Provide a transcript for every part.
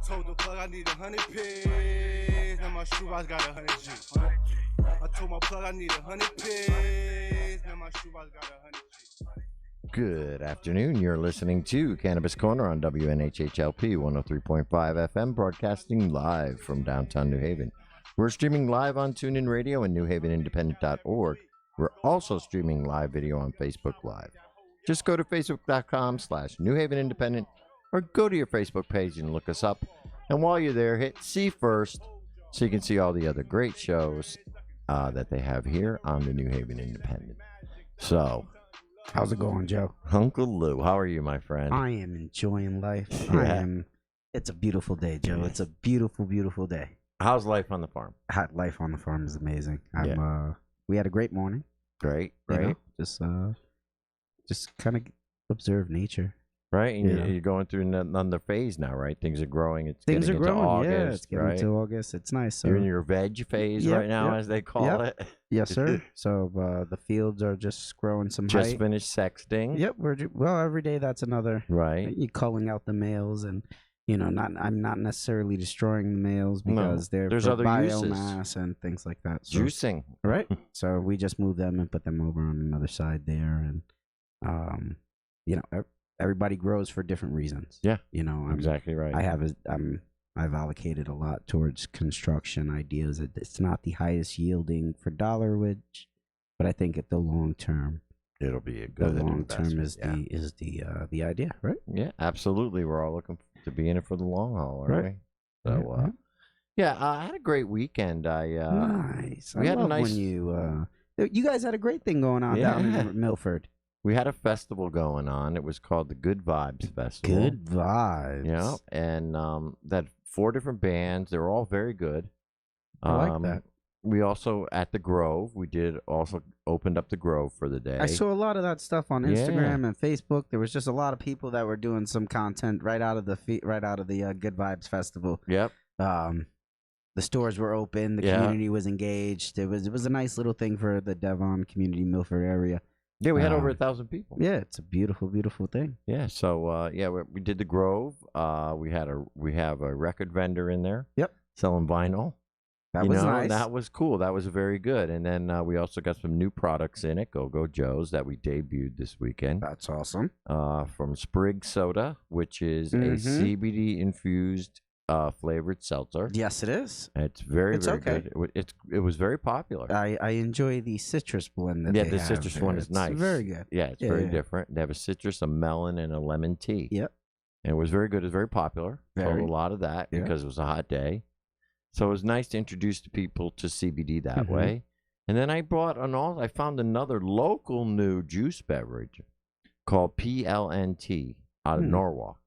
Told the plug I need 100 pigs. Now my shoebox got 100 G. I told my plug I need 100 pigs. Now my shoebox got 100 G. Good afternoon. You're listening to Cannabis Corner on WNHHLP 103.5 FM, broadcasting live from downtown New Haven. We're streaming live on TuneIn Radio and NewHavenIndependent.org. We're also streaming live video on Facebook Live. Just go to facebook.com/New Haven Independent or go to your Facebook page and look us up. And while you're there, hit see first so you can see all the other great shows that they have here on the New Haven Independent. So, how's it going, Joe? Uncle Lou, how are you, my friend? I am enjoying life. Yeah. It's a beautiful day, Joe. It's a beautiful, beautiful day. How's life on the farm? Life on the farm is amazing. We had a great morning. Great, you right? know, just kind of observe nature. Right, and Yeah. you're going through another phase now, right? Things are growing. Things are getting growing. into August, Yeah, it's getting right? into August. It's nice. So, You're in your veg phase Yep, right now, yep, as they call it. yes, sir. So the fields are just growing some Just height. finished sexting. Yep. Well, every day that's another. Right. You culling out the males, and I'm not necessarily destroying the males because there's for other biomass uses. and things like that. So, Juicing. right. So we just move them and put them over on another side there, and everybody grows for different reasons. Yeah. Exactly right. I've allocated a lot towards construction ideas. It's not the highest yielding for dollarage, but I think at the long term, It'll be a the good long term investment, is the idea, right? Yeah, absolutely. We're all looking to be in it for the long haul, aren't Right. we? So, I had a great weekend. Nice. we I had a love nice- when you guys had a great thing going on down Yeah. in Milford. We had a festival going on. It was called the Good Vibes Festival. Good vibes. Yeah, and that 4 different bands. They were all very good. I like that. We also at the Grove. We did also opened up the Grove for the day. I saw a lot of that stuff on Yeah. Instagram and Facebook. There was just a lot of people that were doing some content right out of the Good Vibes Festival. Yep. The stores were open. The Yeah. community was engaged. It was a nice little thing for the Devon community, Milford area. Yeah, we had over Um, 1,000 people. Yeah, it's a beautiful, beautiful thing. Yeah. So we did the Grove. We have a record vendor in there. Yep. Selling vinyl. That was nice. That was cool. That was very good. And then we also got some new products in it, Go Joe's, that we debuted this weekend. That's awesome. From Sprig Soda, which is a Mhm. CBD infused flavored seltzer. Yes, it is. It's very It's very okay. good. It was very popular. I enjoy the citrus blend that Yeah, they the have citrus there. one is It's nice. very good. Yeah, it's Yeah, very yeah. different. They have a citrus, a melon, and a lemon tea. Yep. And it was very good. It was very popular. Sold Very. a lot of that Yeah. because it was a hot day. So it was nice to introduce the people to CBD that Mhm. way. And then I found another local new juice beverage called PLNT out of Hmm. Norwalk.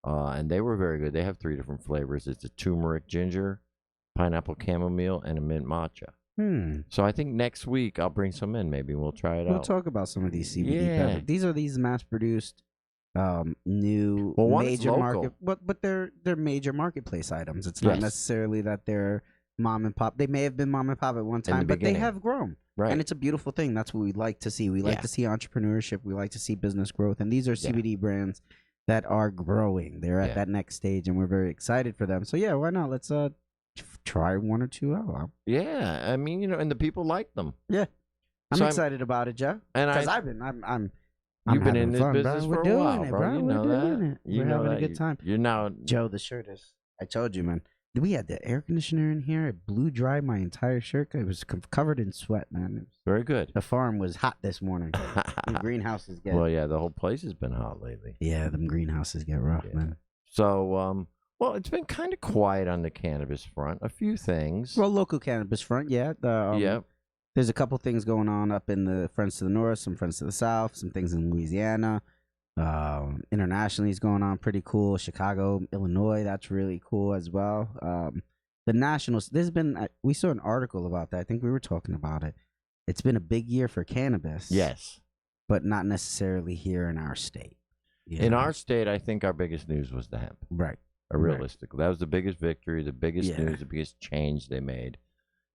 And they were very good. They have 3 different flavors. It's a turmeric ginger, pineapple chamomile, and a mint matcha. So I think next week I'll bring some in. Maybe we'll try it We'll out. talk about some of these CBD Yeah. beverages. These are mass-produced, new Well, one is major local. market, but they're major marketplace items. It's not Yes. necessarily that they're mom and pop. They may have been mom and pop at one the time, but they beginning. have grown, Right. and it's a beautiful thing. That's what we like to see. We like Yeah. to see entrepreneurship. We like to see business growth, and these are Yeah. CBD brands that are growing. They're at Yeah. that next stage, and we're very excited for them. So yeah, why not? Let's try 1 or 2 out. Yeah. I mean, and the people like them. I'm So excited about it, Joe. And Because I, I'm you've been having in this fun, bro. business We're for a doing while, it, bro. bro. You We're know doing that. it. You We're know having that. a good time. You're now. Joe, the shirt is. I told you, man. We had the air conditioner in here. It blew dry my entire shirt. It was covered in sweat, man. Very good. The farm was hot this morning. The greenhouses get. Well, yeah, the whole place has been hot lately. Yeah, them greenhouses get rough, Yeah. man. So, well, it's been kind of quiet on the cannabis front. A few things. Well, local cannabis front, yeah. Yep. There's a couple things going on up in the Friends to the North, some Friends to the South, some things in Louisiana. Internationally is going on pretty cool. Chicago, Illinois, that's really cool as well. The Nationals, we saw an article about that. I think we were talking about it. It's been a big year for cannabis. Yes. But not necessarily here in our state. In our state, I think our biggest news was the hemp. Right. Realistically, that was the biggest victory, the biggest Yeah. news, the biggest change they made.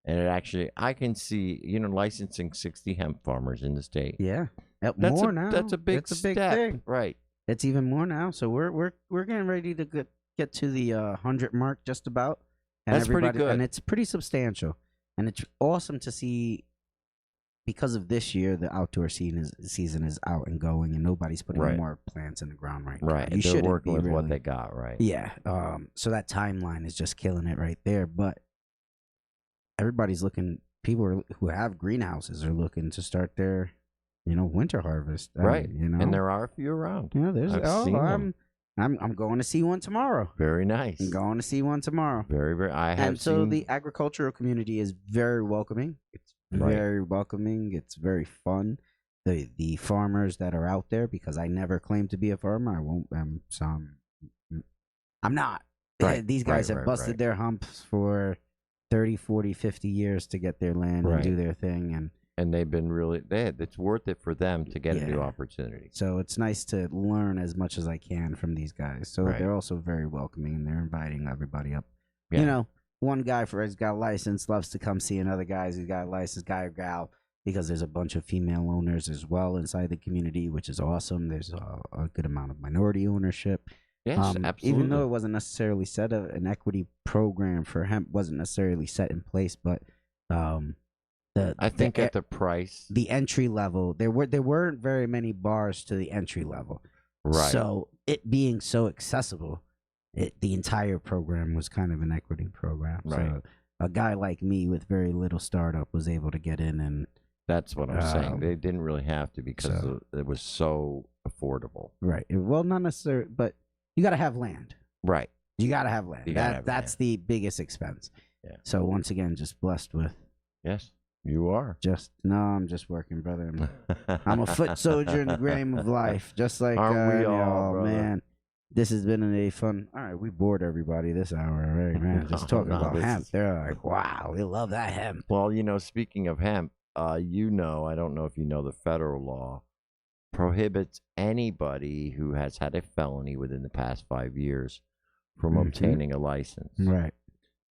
And it actually, I can see, licensing 60 hemp farmers in the state. Yeah. That's More a, now. That's a big It's a big step, thing. right? It's even more now. So we're getting ready to get to the 100 mark just about. And That's pretty good. And it's pretty substantial. And it's awesome to see, because of this year, the outdoor season is out and going, and nobody's putting Right. more plants in the ground right now. Right. You They're shouldn't working be, with what really. they got, right? Yeah. So that timeline is just killing it right there. But everybody's looking. People who have greenhouses are looking to start their, winter harvest. Right. And And there are a few around. there's. I've seen them. I'm going to see one tomorrow. Very nice. I'm going to see one tomorrow. Very, very. I have And so seen. the agricultural community is very welcoming. It's Right. very welcoming. It's very fun. The farmers that are out there, because I never claim to be a farmer. I won't. I'm not. Right, These guys right, have right, busted right. their humps for 30, 40, 50 years to get their land Right. and do their thing. And They've been really. It's worth it for them to get a new Yeah. opportunity. so it's nice to learn as much as I can from these guys. So Right. they're also very welcoming, and they're inviting everybody up. Yeah. One guy who's got a license loves to come see another guy who's got a license, guy or gal, because there's a bunch of female owners as well inside the community, which is awesome. There's a good amount of minority ownership. Yes, absolutely. Even though it wasn't necessarily set an equity program for hemp wasn't necessarily set in place, but I think at the price. the entry level, there weren't very many bars to the entry level. Right. So it being so accessible, the entire program was kind of an equity program. Right. So a guy like me with very little startup was able to get in, and That's what I'm saying. Um, They didn't really have to because so- it was so affordable. right. Well, not necessarily, but you got to have land. Right. You got to have land. You gotta have That's the biggest expense. Yeah. So once again, just blessed with Yes, you are. I'm just working, brother. I'm a foot soldier in the game of life, just like Aren't we all, oh brother? man. This has been a fun. All right, we bored everybody this hour already, man. Just No, talking no, about this hemp. is- They're like, wow, we love that hemp. Well, speaking of hemp, I don't know if you know the federal law prohibits anybody who has had a felony within the past 5 years from Mhm. obtaining a license. Right.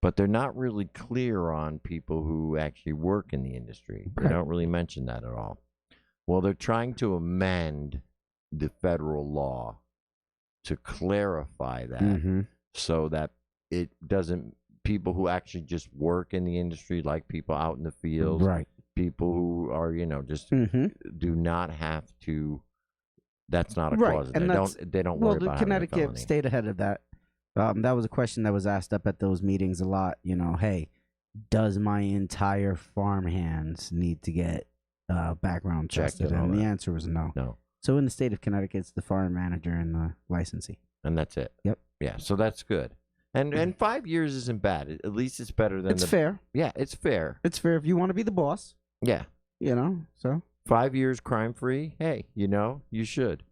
But they're not really clear on people who actually work in the industry. They Right. don't really mention that at all. Well, they're trying to amend the federal law to clarify that Mm-hmm. so that it doesn't people who actually just work in the industry, like people out in the fields, Right. people who are just Mm-hmm. do not have to. That's not a Right, clause. and They don't Well, worry the about having a Connecticut felony. stayed ahead of that. That was a question that was asked up at those meetings a lot. Hey, does my entire farm hands need to get background Checked tested? and all And the that. answer was no. No, So in the state of Connecticut, it's the farm manager and the licensee. and that's it. Yep. Yeah, so that's good. And 5 years isn't bad. At least it's better than It's fair. Yeah, it's fair. It's fair if you want to be the boss. Yeah, So 5 years crime free. Hey, you should.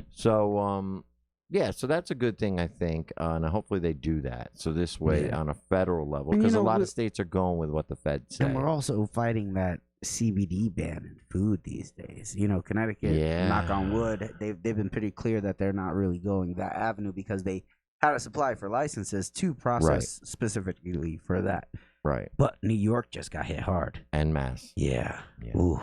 So yeah, so that's a good thing, I think, and hopefully they do that. So this way, Yeah. on a federal level, And, because a lot we- of states are going with what the feds say. and we're also fighting that CBD ban in food these days. Connecticut, Yeah. knock on wood, they've been pretty clear that they're not really going that avenue because they had to supply for licenses to process specifically for that. Right, But New York just got hit hard. en masse. Yeah. Yeah. Ooh.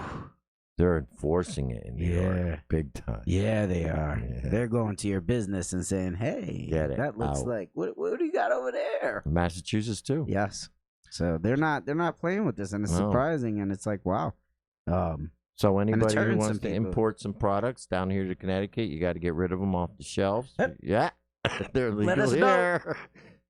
They're enforcing it in New Yeah. York, big time. Yeah, they are. Yeah. They're going to your business and saying, "Hey, Get it that looks out. like what do you got over there?" Massachusetts too. Yes. So they're not playing with this, and it's No. surprising, and it's like, wow. So anybody who hurting wants some to people. import some products down here to Connecticut, you got to get rid of them off the shelves. Yep. Yeah, they're Let legal us know. here.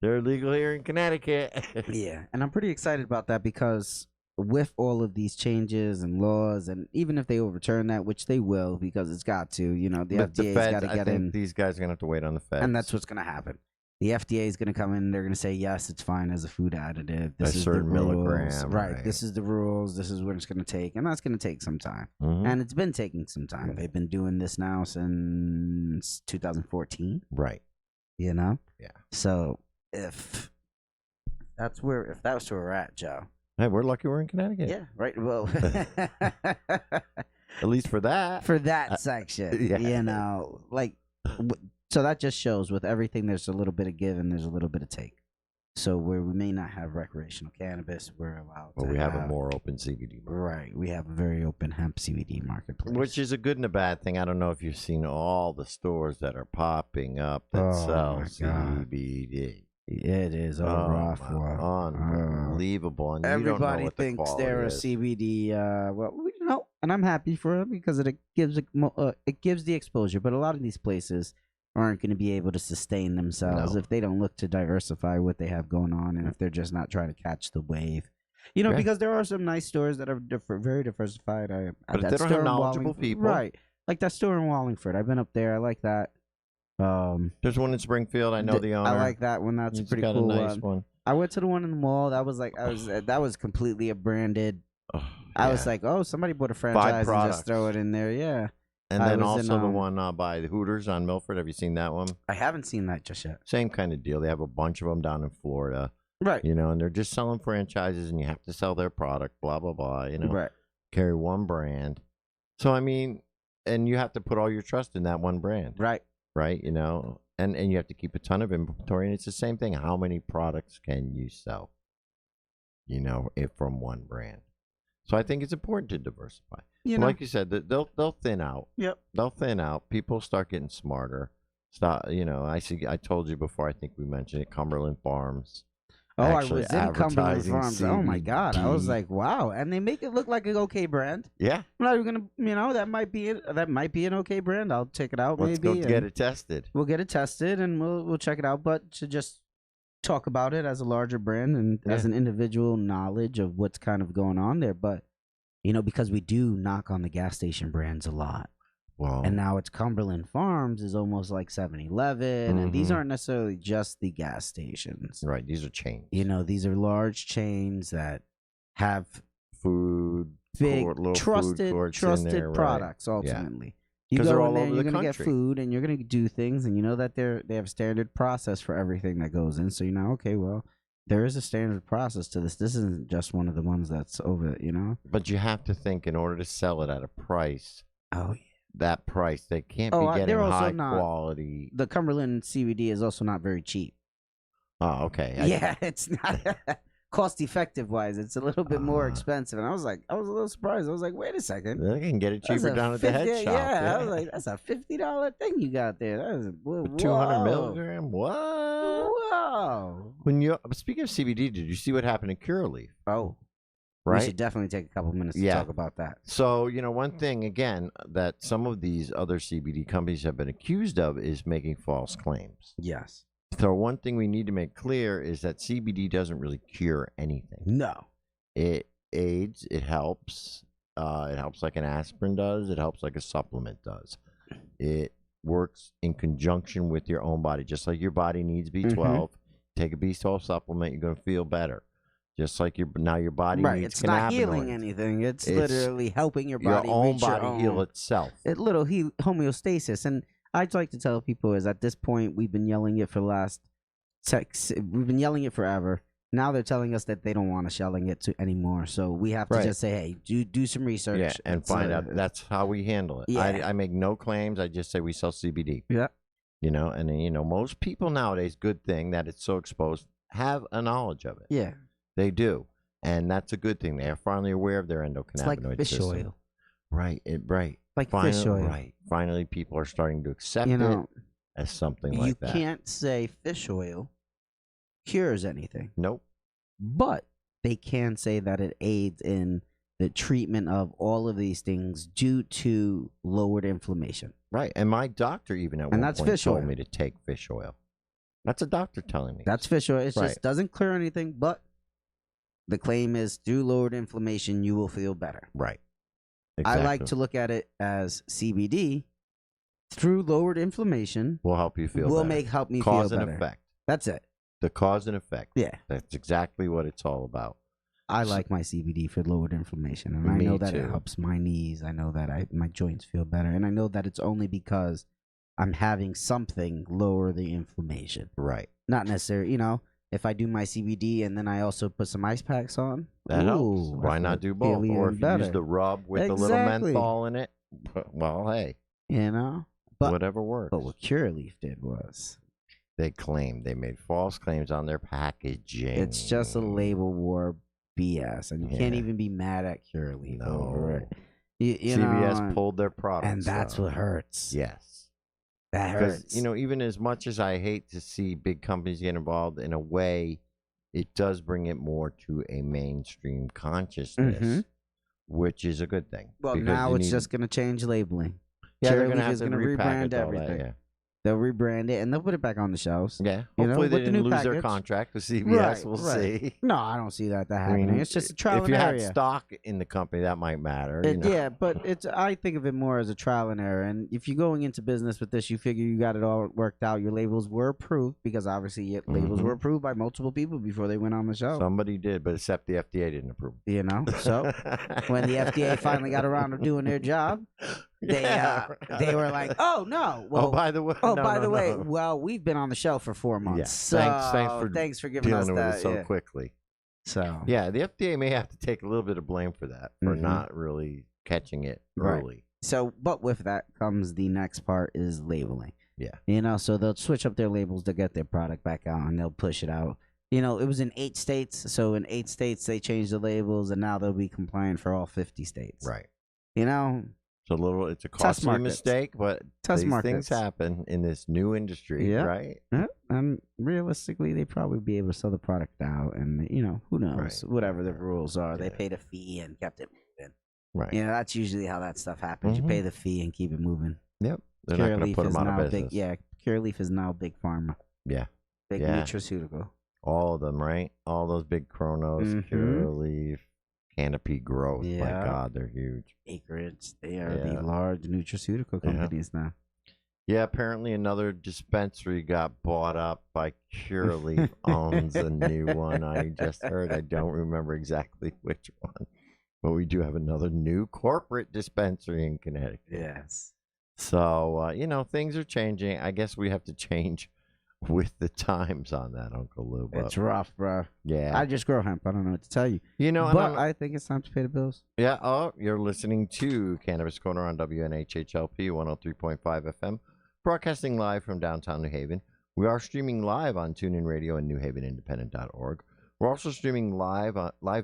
They're legal here in Connecticut. Yeah, and I'm pretty excited about that because with all of these changes and laws, and even if they overturn that, which they will, because it's got to, the But the FDA's feds, got to I get think in, these guys are gonna have to wait on the feds. and that's what's going to happen. The FDA is going to come in. They're going to say, yes, it's fine as a food additive. This A is certain the rules. milligram, right. This is the rules. This is what it's going to take, and that's going to take some time. Mhm. And it's been taking some time. They've been doing this now since 2014. Right. Yeah. So if that's where we're at, Joe. hey, we're lucky we're in Connecticut. Yeah. Right. Well. At least for that. For that section, yeah. so that just shows with everything there's a little bit of give and there's a little bit of take. So where we may not have recreational cannabis, we're allowed Well, to we have a more open CBD market. Right. We have a very open hemp CBD marketplace. Which is a good and a bad thing. I don't know if you've seen all the stores that are popping up that Oh, sell my God. CBD. It is a rough one. Unbelievable. And you don't know Everybody what the thinks quality they're a is. CBD. And I'm happy for it because it gives the exposure. But a lot of these places aren't going to be able to sustain themselves No. if they don't look to diversify what they have going on, and if they're just not trying to catch the wave. Yeah. Because there are some nice stores that are very diversified. But if they don't have knowledgeable people. right? Like that store in Wallingford. I've been up there. I like that. There's one in Springfield. I know the owner. I like that one. That's a He's pretty got cool a nice one. one. I went to the one in the mall. That was completely a branded. Oh, I was yeah. like, oh, somebody bought a franchise and products. just throw it in there. Yeah. And I then was in, also the one by the Hooters on Milford. Have you seen that one? I haven't seen that just yet. Same kind of deal. They have a bunch of them down in Florida, Right. and they're just selling franchises, and you have to sell their product, blah, blah, blah, Right. carry one brand. So, I mean, and you have to put all your trust in that one brand, Right. right? And you have to keep a ton of inventory, and it's the same thing. How many products can you sell, if from one brand? So I think it's important to diversify. Like you said, they'll thin out. Yep. They'll thin out. People start getting smarter. I told you before, I think we mentioned it, Cumberland Farms. Oh, I actually was in Cumberland advertising Farms. Oh my God. I was CBD. like, wow. And they make it look like an okay brand. Yeah. I'm not even gonna that might be an okay brand. I'll check it out Let's maybe. go get it tested. We'll get it tested and we'll check it out. But to just talk about it as a larger brand and as an individual knowledge of what's kind of going on there. But because we do knock on the gas station brands a lot. Well, And now it's Cumberland Farms is almost like 7-Eleven. And these Mhm. aren't necessarily just the gas stations. right. These are chains. These are large chains that have Food. big, little food trusted courts in there, right. products. Ultimately, you 'Cause go they're in all there, over and you're the gonna get country. food, and you're gonna do things, and you know that they have a standard process for everything that goes in. So okay, well, there is a standard process to this. This isn't just one of the ones that's over. But you have to think in order to sell it at a price, Oh, yeah. that price, they can't Oh, be they're getting also high not- quality. The Cumberland CBD is also not very cheap. Oh, okay. Yeah, it's not cost effective wise. It's a little bit more Ah. expensive, and I was a little surprised. I was like, wait a second. They can get it That's cheaper a down at the head 50 shop. Yeah, I was like, that's a $50 thing you got there. That is whoa, 200 whoa. milligram. What? Whoa. Speaking of CBD, did you see what happened in Curaleaf? Oh, we Right. should definitely take a couple minutes to Yeah. talk about that. So, one thing, again, that some of these other CBD companies have been accused of is making false claims. Yes. So, one thing we need to make clear is that CBD doesn't really cure anything. No. It aids, it helps. It helps like an aspirin does, it helps like a supplement does. It works in conjunction with your own body, just like your body needs B12. Take a B12 supplement, you're going to feel better. Just like your body Right. needs It's not healing cannabinoids. anything. It's It's literally helping your Your body own reach body your own. heal itself. It little homeostasis. And I'd like to tell people is at this point we've been yelling it for we've been yelling it forever. Now they're telling us that they don't want us yelling it anymore. So we have to Right. just say, hey, do some research. Yeah, and It's, find out. That's how we handle it. Yeah. I make no claims. I just say we sell CBD. Yeah. And most people nowadays, good thing that it's so exposed, have a knowledge of it. Yeah. They do. And that's a good thing. They are finally aware of their endocannabinoid It's like fish system. oil. Right. Right. Like Finally, fish oil. Right. Finally, people are starting to accept You it as something you like that. can't say fish oil cures anything, Nope. but they can say that it aids in the treatment of all of these things due to lowered inflammation. Right. And my doctor even at one that's point fish told oil. me to take fish oil. That's a doctor telling me. That's fish oil. It Right. just doesn't clear anything, but the claim is through lowered inflammation, you will feel better. right. I like to look at it as CBD through lowered inflammation will help you feel will better. help me Cause feel and better. effect. That's it. The cause and effect. Yeah. That's exactly what it's all about. I So- like my CBD for lowered inflammation, and I Me know that too. it helps my knees. I know that my joints feel better, and I know that it's only because I'm having something lower the inflammation. Right. Not necessarily, if I do my CBD and then I also put some ice packs on, That helps. ooh, Why I not feel- do both? feel Or even if you better. use the rub with a little Exactly. menthol in it, well, hey, But whatever works. But what Curaleaf did was They claimed they made false claims on their packaging. It's just a label war BS, and you can't Yeah. even be mad at Curaleaf No. over it. You CVS know, pulled their products. and that's though. what hurts. Yes. That Because, hurts. even as much as I hate to see big companies get involved, in a way, it does bring it more to a mainstream consciousness, Mhm. which is a good thing. Well, because now you it's need- just going to change labeling. yeah, they're Curaleaf gonna have is to gonna rebrand repackage all that, everything. They'll rebrand it and they'll put it back on the shelves. Yeah. You know, Hopefully they with the didn't new lose their package. contract with CVS. Right, We'll right. see. No, I don't see that I happening. mean, It's just a trial if and you error. had stock in the company, that might matter. You know? Yeah, but I think of it more as a trial and error. And if you're going into business with this, you figure you got it all worked out. Your labels were approved because obviously your labels Mhm. were approved by multiple people before they went on the show. Somebody did, but except the FDA didn't approve. You know, so when the FDA finally got around to doing their job, they they were like, "Oh no, well, by the way, by the way, no. well, we've been on the shelf for 4 months. Yeah. So Thanks for giving us dealing with that. it so yeah. quickly. So Yeah, the FDA may have to take a little bit of blame for that, for Mhm. not really catching it Right. early. So, but with that comes the next part is labeling. Yeah. You know, so they'll switch up their labels to get their product back out and they'll push it out. You know, it was in 8 states. So in 8 states, they changed the labels and now they'll be compliant for all 50 states. Right. You know, It's a costly markets. mistake, but Test these markets. things happen in this new industry, Yeah. right? and realistically, they probably be able to sell the product out and, you know, who knows, Right. whatever the rules are. They Yeah. paid a fee and kept it moving. Right. You know, that's usually how that stuff happens. Mhm. You pay the fee and keep it moving. Yep. They're not going to Curaleaf put them is out of now business. big. Yeah, Curaleaf is now big pharma. Yeah. Big Yeah. nutraceutical. All of them, right? All those big Chronos, Mhm. Curaleaf, Canopy Growth. My Yeah. God, they're huge. Acreage. They are Yeah. the large nutraceutical Yeah. companies now. Yeah, apparently another dispensary got bought up by Curaleaf, owns a new one. I just heard. I don't remember exactly which one. But we do have another new corporate dispensary in Connecticut. Yes. So, things are changing. I guess we have to change with the times on that, Uncle Lou. But, It's rough, bro. yeah. I just grow hemp. I don't know what to tell you. and But I think it's time to pay the bills. yeah. Oh, you're listening to Cannabis Corner on WNHHLP 103.5 FM, broadcasting live from downtown New Haven. We are streaming live on TuneIn Radio and NewHavenIndependent.org. We're also streaming live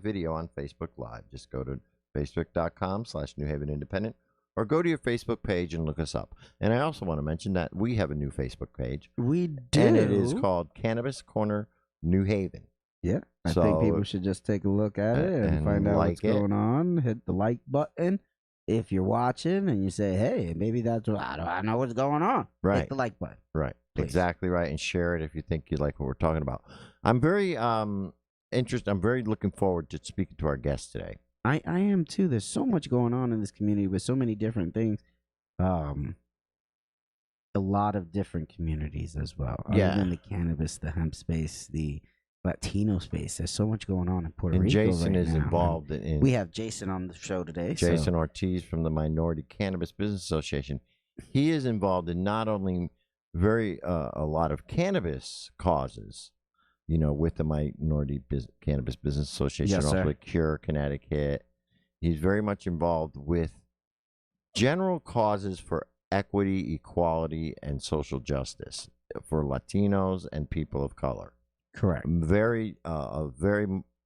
video on Facebook Live. Just go to facebook.com/NewHavenIndependent or go to your Facebook page and look us up. And I also want to mention that we have a new Facebook page. We do. And it is called Cannabis Corner New Haven. Yeah. I So- think people should just take a look at it and and find out like what's it. going on. Hit the like button. If you're watching and you say, hey, maybe that's what I know what's going on. Right. Hit the like button. Right. Please. Exactly right. And share it if you think you like what we're talking about. I'm very interested. I'm very looking forward to speaking to our guest today. I am too. There's so much going on in this community with so many different things. A lot of different communities as well. Yeah. Other than the cannabis, the hemp space, the Latino space. There's so much going on in Puerto And Rico. Jason right is now. involved in We have Jason on the show today. so- Jason Ortiz from the Minority Cannabis Business Association. He is involved in not only a lot of cannabis causes, with the Minority Cannabis Business Association, Yes, also sir. with Cure Connecticut. He's very much involved with general causes for equity, equality, and social justice for Latinos and people of color. Correct.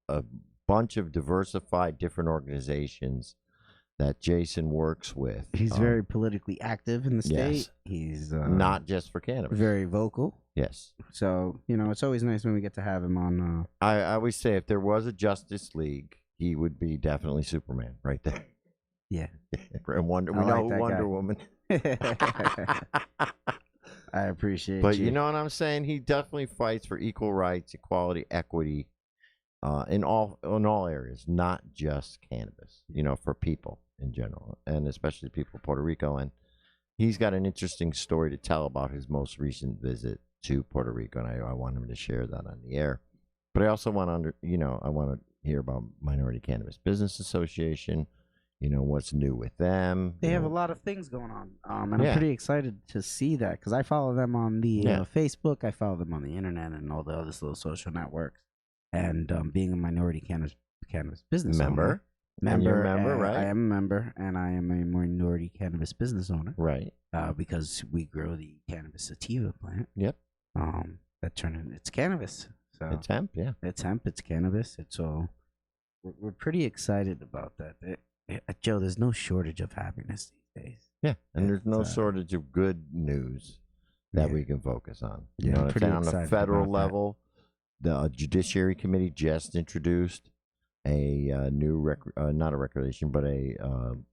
A bunch of diversified different organizations that Jason works with. He's very politically active in the state. yes. He's not just for cannabis. very vocal. Yes. So, it's always nice when we get to have him on. I always say if there was a Justice League, he would be definitely Superman right there. Yeah. And Wonder, we I know like that Wonder guy. Woman. I appreciate But you. you know what I'm saying? He definitely fights for equal rights, equality, equity, in all areas, not just cannabis. For people in general, and especially people of Puerto Rico. And he's got an interesting story to tell about his most recent visit to Puerto Rico, and I want him to share that on the air. But I also want to I want to hear about Minority Cannabis Business Association. What's new with them. They have a lot of things going on, and Yeah. I'm pretty excited to see that because I follow them on the Yeah. Facebook, I follow them on the internet, and all the other little social networks. And being a minority cannabis business member. owner, And you're a member, right? I am a member, and I am a minority cannabis business owner Right. because we grow the cannabis sativa plant. Yep. that turn in it's cannabis. So It's hemp, yeah. it's hemp, it's cannabis. It's all. We're pretty excited about that. Joe, there's no shortage of happiness these days. Yeah, and there's no It's, shortage of good news that yeah. we can focus on. You Yeah, know I'm what I'm pretty saying? On the excited federal about that. level, the Judiciary Committee just introduced a new not a regulation, but a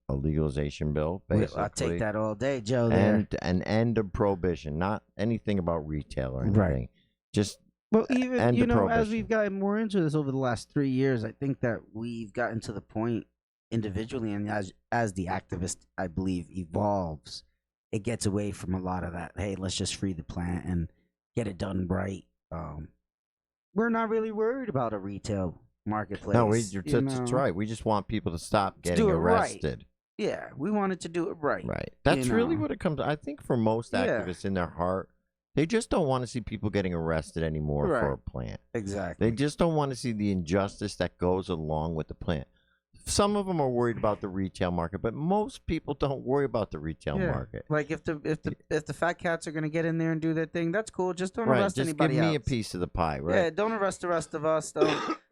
legalization bill. Basically, I'll take that all day, Joe. There. And an end of prohibition, not anything about retail or anything. Right. Just Well, even end of as prohibition. we've gotten more into this over the last 3 years, I think that we've gotten to the point individually, and as the activist, I believe, evolves, it gets away from a lot of that. Hey, let's just free the plant and get it done right. We're not really worried about a retail marketplace. no, you that's know? right. We just want people to stop To getting do it right. arrested. Yeah, we wanted to do it right. Right. That's really know. what it comes. I think for most Yeah. activists in their heart, they just don't want to see people getting arrested anymore for Right. a plant. Exactly. They just don't want to see the injustice that goes along with the plant. Some of them are worried about the retail market, but most people don't worry about the retail market. Like if the fat cats are gonna get in there and do their thing, that's cool. Just don't Right. arrest Just anybody give me a else. piece of the pie, right? Yeah, don't arrest the rest of us. Don't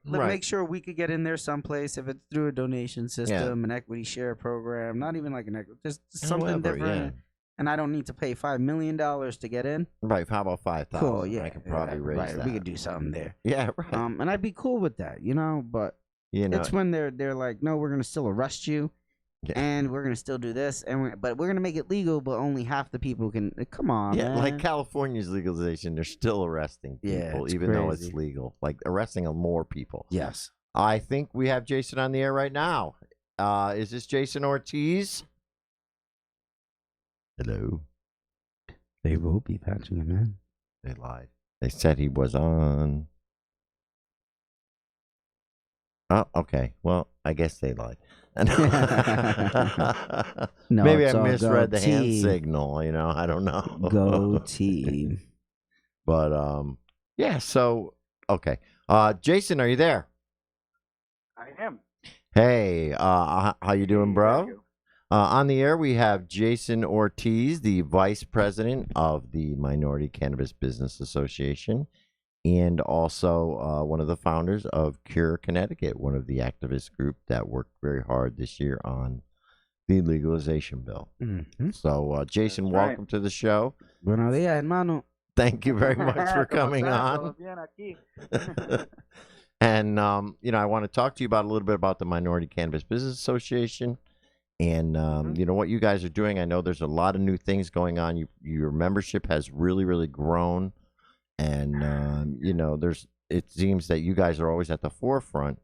Right. make sure we could get in there someplace if it's through a donation system, an equity share program, not even like an equity, just something However, different. And I don't need to pay $5 million to get in. Right. How about 5,000? Cool, yeah, I can probably raise right. that. We could do something there. Yeah, right. And I'd be cool with that, But you know, it's when they're like, no, we're gonna still arrest you, Yeah. and we're gonna still do this, but we're gonna make it legal, but only half the people can. Come on, yeah, man. like California's legalization, they're still arresting Yeah, people, it's even though it's crazy. legal. Like arresting more people. Yes. I think we have Jason on the air right now. Is this Jason Ortiz? Hello. They will be patching him in. They lied. They said he was on. Oh, okay. Well, I guess they lied. No, Maybe I it's all misread the hand goatee. signal. I don't know. Go team. But yeah. So okay. Jason, are you there? I am. Hey, how you doing, bro? On the air, we have Jason Ortiz, the vice president of the Minority Cannabis Business Association, and also one of the founders of Cure Connecticut, one of the activist group that worked very hard this year on the legalization bill. Mm-hmm. So, Jason, That's right. welcome to the show. Buenos días, hermano. Thank you very much for coming on. And I want to talk to you about a little bit about the Minority Cannabis Business Association, and what you guys are doing. I know there's a lot of new things going on. Your membership has really, really grown, and it seems that you guys are always at the forefront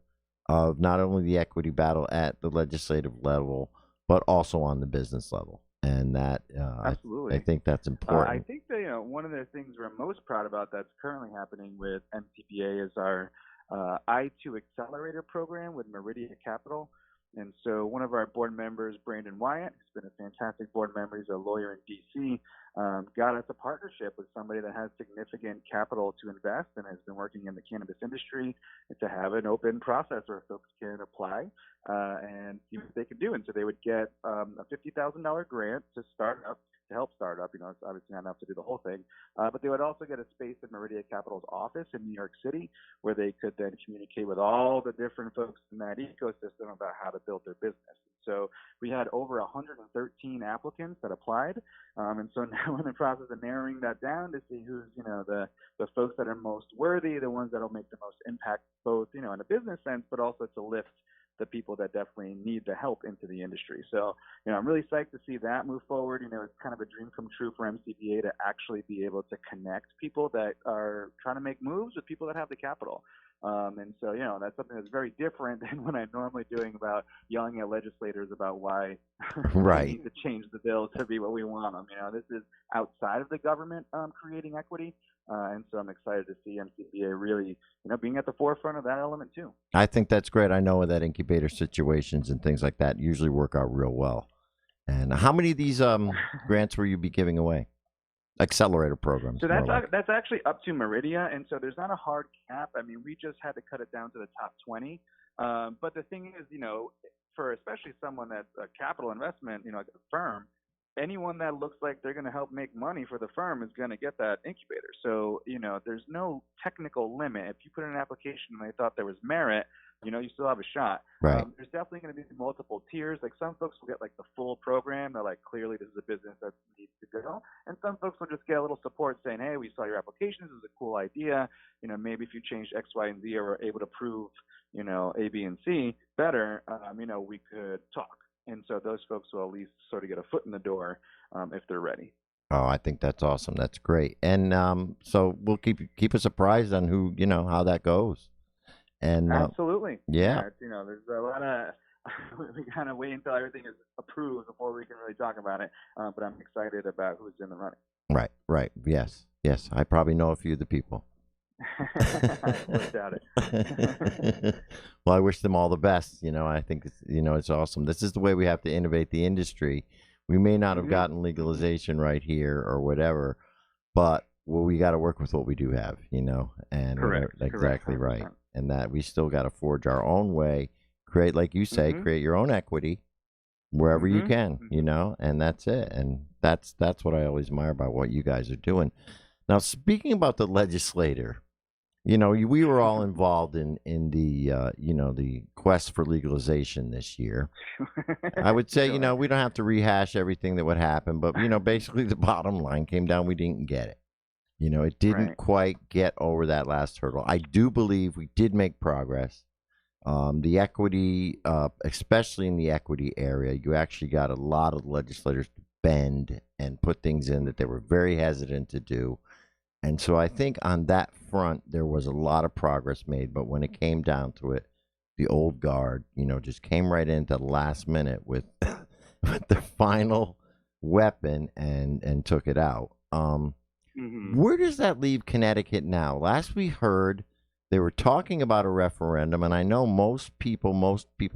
of not only the equity battle at the legislative level, but also on the business level, and that Absolutely. I think that's important. I think that one of the things we're most proud about that's currently happening with MCBA is our I2 Accelerator program with Meridia Capital. And so one of our board members, Brandon Wyatt, who's been a fantastic board member, he's a lawyer in D.C., got us a partnership with somebody that has significant capital to invest and has been working in the cannabis industry, and to have an open process where folks can apply and see what they can do. And so they would get a $50,000 grant to start up, to help start up. It's obviously not enough to do the whole thing, but they would also get a space in Meridia Capital's office in New York City, where they could then communicate with all the different folks in that ecosystem about how to build their business. So we had over 113 applicants that applied, and so now we're in the process of narrowing that down to see who's the folks that are most worthy, the ones that will make the most impact, both in a business sense, but also to lift the people that definitely need the help into the industry. So, I'm really psyched to see that move forward. It's kind of a dream come true for MCBA to actually be able to connect people that are trying to make moves with people that have the capital. And so, that's something that's very different than what I'm normally doing about yelling at legislators about why Right. we need to change the bill to be what we want them. This is outside of the government creating equity. And so I'm excited to see MCBA really, being at the forefront of that element too. I think that's great. I know that incubator situations and things like that usually work out real well. And how many of these grants will you be giving away? Accelerator programs. So that's actually up to Meridia, and so there's not a hard cap. We just had to cut it down to the top 20. But the thing is, for especially someone that's a capital investment, like a firm, anyone that looks like they're going to help make money for the firm is going to get that incubator. So, there's no technical limit. If you put in an application and they thought there was merit, you still have a shot. Right. There's definitely going to be multiple tiers. Like some folks will get like the full program. They're like, clearly this is a business that needs to go. And some folks will just get a little support saying, hey, we saw your application. This is a cool idea. Maybe if you changed X, Y, and Z or were able to prove, A, B, and C better, we could talk. And so those folks will at least sort of get a foot in the door if they're ready. Oh, I think that's awesome. That's great. And so we'll keep us apprised on who, how that goes. And absolutely. Yeah. There's a lot of we kind of wait until everything is approved before we can really talk about it. But I'm excited about who's in the running. Right. Yes. I probably know a few of the people. I doubt it. Well, I wish them all the best. I think it's awesome. This is the way we have to innovate the industry. We may not have gotten legalization right here or whatever, but we got to work with what we do have. And correct. Exactly 100%. right. And that we still got to forge our own way, create, like you say, create your own equity wherever you can. And that's it. And that's what I always admire about what you guys are doing. Now, speaking about the legislator, we were all involved in the the quest for legalization this year. I would say, Sure. we don't have to rehash everything that would happen, but basically the bottom line came down, we didn't get it. It didn't Right. quite get over that last hurdle. I do believe we did make progress. The equity, especially in the equity area, you actually got a lot of legislators to bend and put things in that they were very hesitant to do. And so I think on that front, there was a lot of progress made. But when it came down to it, the old guard, just came right into the last minute with, with the final weapon and took it out. Where does that leave Connecticut now? Last we heard, they were talking about a referendum, and I know most people in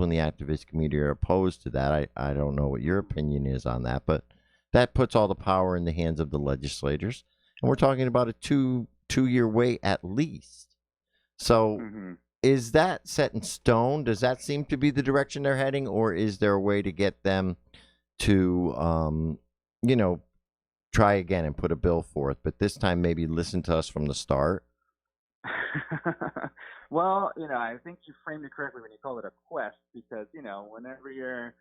the activist community are opposed to that. I don't know what your opinion is on that, but that puts all the power in the hands of the legislators. And we're talking about a two-year wait at least. So is that set in stone? Does that seem to be the direction they're heading, or is there a way to get them to, try again and put a bill forth, but this time maybe listen to us from the start? Well, I think you framed it correctly when you call it a quest, because, whenever you're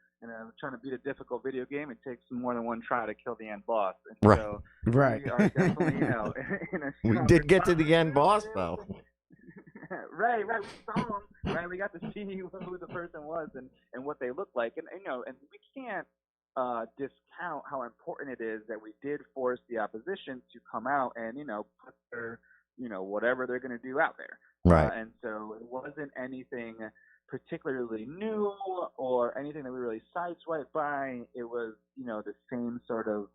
trying to beat a difficult video game, it takes more than one try to kill the end boss. And Right. So Right. we are definitely, in a We strong did get to the end position. boss, though. Right. We saw him. Right. We got to see who the person was and what they looked like. And we can't discount how important it is that we did force the opposition to come out and, put their, whatever they're going to do out there. Right. And so it wasn't anything particularly new or anything that we really sideswiped by. It was, the same sort of,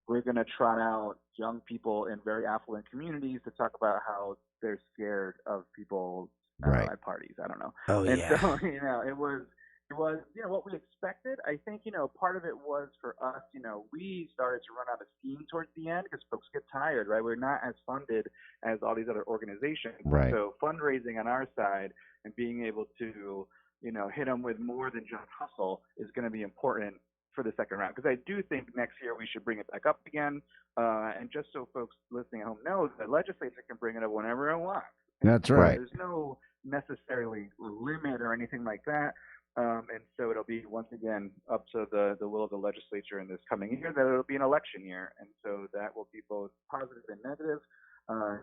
we're going to trot out young people in very affluent communities to talk about how they're scared of people Right. at parties. I don't know. Oh, And yeah. so, it was what we expected. I think, part of it was for us, we started to run out of steam towards the end because folks get tired, right? We're not as funded as all these other organizations. Right. So fundraising on our side and being able to, hit them with more than just hustle is going to be important for the second round. Because I do think next year we should bring it back up again. And just so folks listening at home know, the legislature can bring it up whenever it wants. That's Right. right. There's no necessarily limit or anything like that. And so it'll be, once again, up to the will of the legislature in this coming year, that it'll be an election year. And so that will be both positive and negative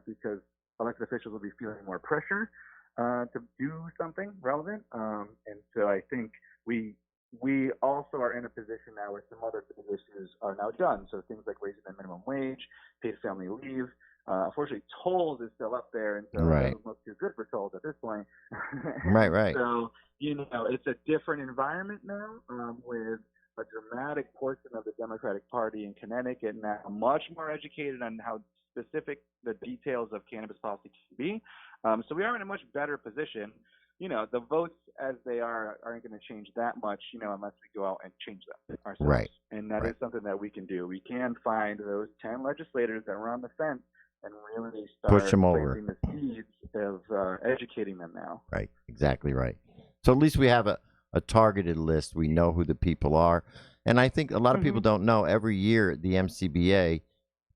because elected officials will be feeling more pressure to do something relevant. And so I think we also are in a position now where some other big issues are now done. So things like raising the minimum wage, paid family leave. Unfortunately, tolls is still up there, and so Right. it doesn't look too good for tolls at this point. Right. So, it's a different environment now with a dramatic portion of the Democratic Party in Connecticut now much more educated on how specific the details of cannabis policy can be. So we are in a much better position. The votes as they aren't going to change that much, unless we go out and change them ourselves. Right. And that is something that we can do. We can find those 10 legislators that were on the fence and really start Push 'em over. planting the seeds of educating them now. Right. Exactly right. So at least we have a targeted list. We know who the people are. And I think a lot of people don't know every year the MCBA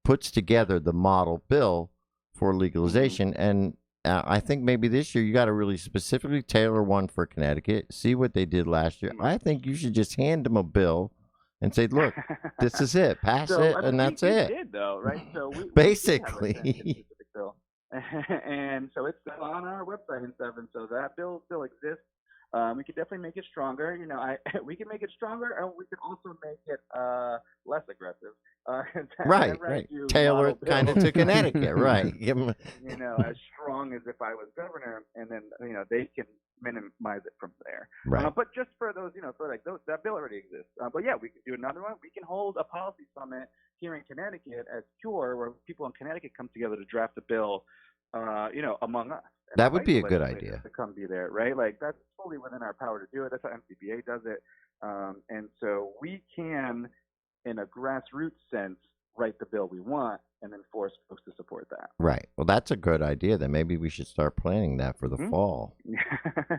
puts together the model bill for legalization. And I think maybe this year you got to really specifically tailor one for Connecticut, see what they did last year. I think you should just hand them a bill and say, look, this is it. Pass it, and that's it. We did, though, right? So we basically. We did have a specific bill. And so it's still on our website and stuff, and so that bill still exists. We could definitely make it stronger. You know, we can make it stronger, and we could also make it less aggressive. Right. Tailor it kind of to Connecticut, right? You know, as strong as if I was governor, and then they can minimize it from there. Right. But just for those, for like those, that bill already exists. But yeah, we could do another one. We can hold a policy summit here in Connecticut as CURE, where people in Connecticut come together to draft a bill. Among us. That would be a good idea. To come be there, right? Like that's totally within our power to do it. That's how MCBA does it, and so we can, in a grassroots sense, write the bill we want and then force folks to support that. Right. Well, that's a good idea. Then maybe we should start planning that for the fall.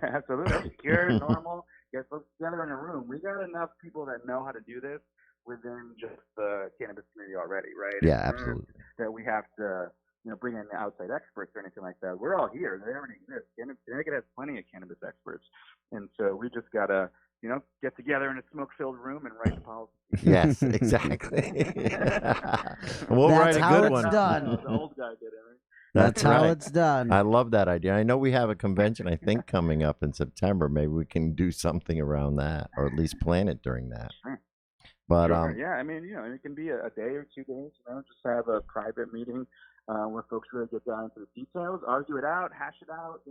Absolutely. Secure, normal. Get folks together in a room. We got enough people that know how to do this within just the cannabis community already, right? Yeah, absolutely. That we have to. Bring in outside experts or anything like that. We're all here. They already exist. Connecticut has plenty of cannabis experts. And so we just got to, get together in a smoke-filled room and write the policy. Yes, exactly. We'll write a good one. Done. The old guy did it, right? That's how right. it's done. I love that idea. I know we have a convention, I think, coming up in September. Maybe we can do something around that, or at least plan it during that. Sure. But sure. Yeah, I mean, it can be a day or 2 days. Just have a private meeting where folks really get down into the details, argue it out, hash it out,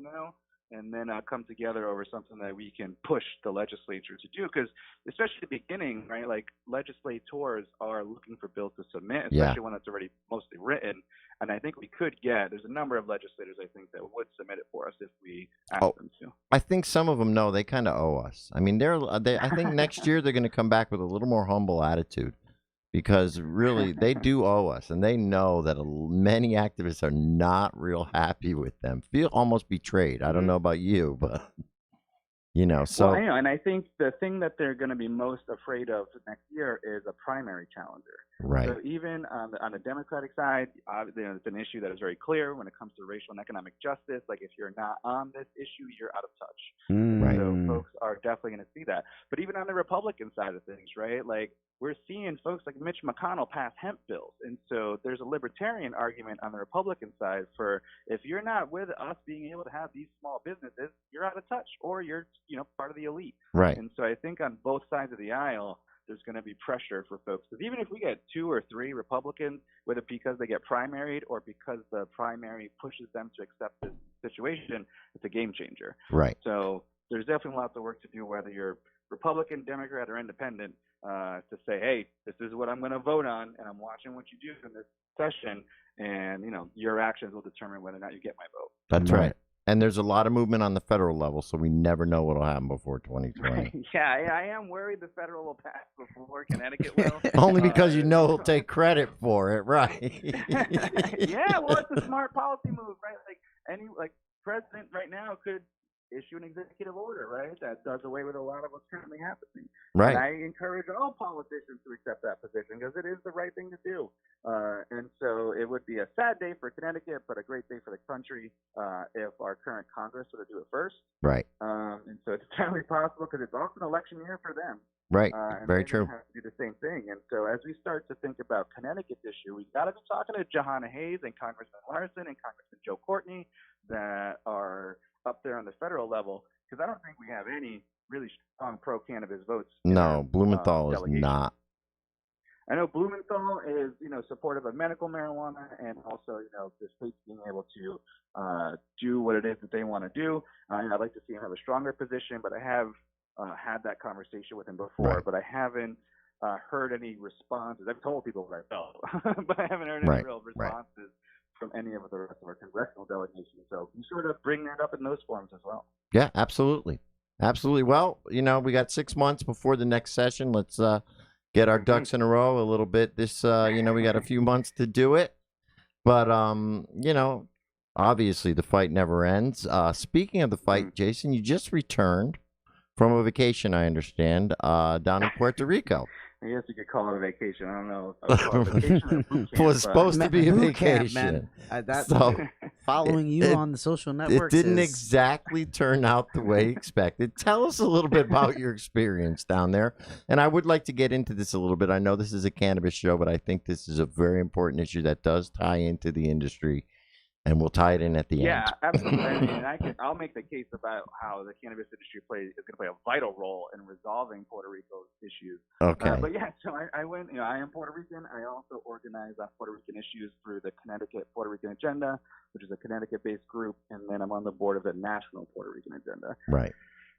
and then come together over something that we can push the legislature to do. Because especially at the beginning, right, like legislators are looking for bills to submit, especially when it's already mostly written. And I think we could there's a number of legislators, I think, that would submit it for us if we asked them to. I think some of them know they kind of owe us. I mean, I think next year they're going to come back with a little more humble attitude. Because really, they do owe us, and they know that many activists are not real happy with them. Feel almost betrayed. I don't know about you, but so. Well, and I think the thing that they're going to be most afraid of next year is a primary challenger. Right. So even on the Democratic side, it's an issue that is very clear when it comes to racial and economic justice. Like if you're not on this issue, you're out of touch. Right. So folks are definitely going to see that. But even on the Republican side of things, right? Like we're seeing folks like Mitch McConnell pass hemp bills. And so there's a libertarian argument on the Republican side for if you're not with us being able to have these small businesses, you're out of touch or you're, part of the elite. Right. And so I think on both sides of the aisle, there's going to be pressure for folks. Because even if we get 2 or 3 Republicans, whether because they get primaried or because the primary pushes them to accept this situation, it's a game changer. Right. So there's definitely lots of work to do, whether you're Republican, Democrat, or independent, to say, hey, this is what I'm going to vote on, and I'm watching what you do in this session, and, your actions will determine whether or not you get my vote. That's right. And there's a lot of movement on the federal level, so we never know what will happen before 2020. Yeah, I am worried the federal will pass before Connecticut will. Only because he'll take credit for it, right? Yeah, well, it's a smart policy move, right? Like president right now could issue an executive order, right? That does away with a lot of what's currently happening. Right. And I encourage all politicians to accept that position because it is the right thing to do. And so it would be a sad day for Connecticut, but a great day for the country if our current Congress were to do it first. Right. And so it's entirely possible because it's also an election year for them. Right. And Very they true. have to do the same thing. And so as we start to think about Connecticut's issue, we've got to be talking to Jahana Hayes and Congressman Larson and Congressman Joe Courtney that are up there on the federal level, because I don't think we have any really strong pro-cannabis votes. No, Blumenthal is delegation. not. I know Blumenthal is, supportive of medical marijuana and also, the states being able to do what it is that they want to do. I'd like to see him have a stronger position, but I have had that conversation with him before, but I haven't heard any responses. I've told people what I felt, but I haven't heard any real responses from any of the rest of our congressional delegations. So you sort of bring that up in those forums as well. Yeah, absolutely. Absolutely. Well, we got 6 months before the next session. Let's get our ducks in a row a little bit. This, we got a few months to do it. But, obviously the fight never ends. Speaking of the fight, Jason, you just returned from a vacation, I understand, down in Puerto Rico. I guess you could call it a vacation. I don't know if I would call it a vacation or a boot camp. Was supposed to be a Boot camp, vacation. man. So Following you it- on the social it networks didn't is- exactly turn out the way expected. Tell us a little bit about your experience down there. And I would like to get into this a little bit. I know this is a cannabis show, but I think this is a very important issue that does tie into the industry. And we'll tie it in at the Yeah, end. absolutely. I mean, I'll make the case about how the cannabis industry is going to play a vital role in resolving Puerto Rico's issues. Okay. But yeah, so I went. I am Puerto Rican. I also organize on Puerto Rican issues through the Connecticut Puerto Rican Agenda, which is a Connecticut-based group, and then I'm on the board of the National Puerto Rican Agenda. Right.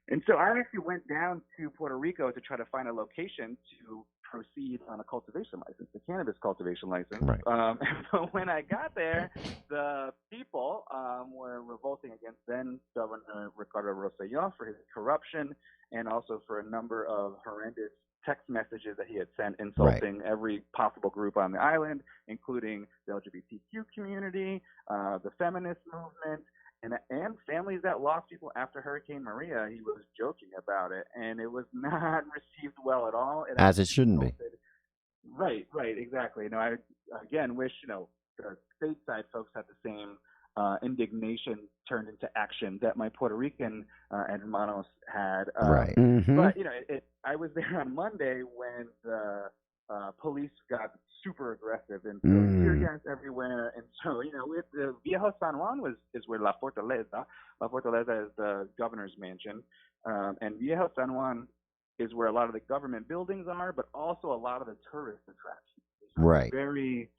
And so I actually went down to Puerto Rico to try to find a location to proceed on a cultivation license, a cannabis cultivation license. Right. But when I got there, the people were revolting against then Governor Ricardo Rosselló for his corruption and also for a number of horrendous text messages that he had sent insulting every possible group on the island, including the LGBTQ community, the feminist movement, and families that lost people after Hurricane Maria. He was joking about it, and it was not received well at all. As it shouldn't be. Right, exactly. I again wish the stateside folks had the same indignation turned into action that my Puerto Rican hermanos had. Right. Mhm. But I was there on Monday when the police got super aggressive and throwing tear gas everywhere, and so with the Viejo San Juan is where La Fortaleza. La Fortaleza is the governor's mansion, and Viejo San Juan is where a lot of the government buildings are, but also a lot of the tourist attractions. It's Right. Very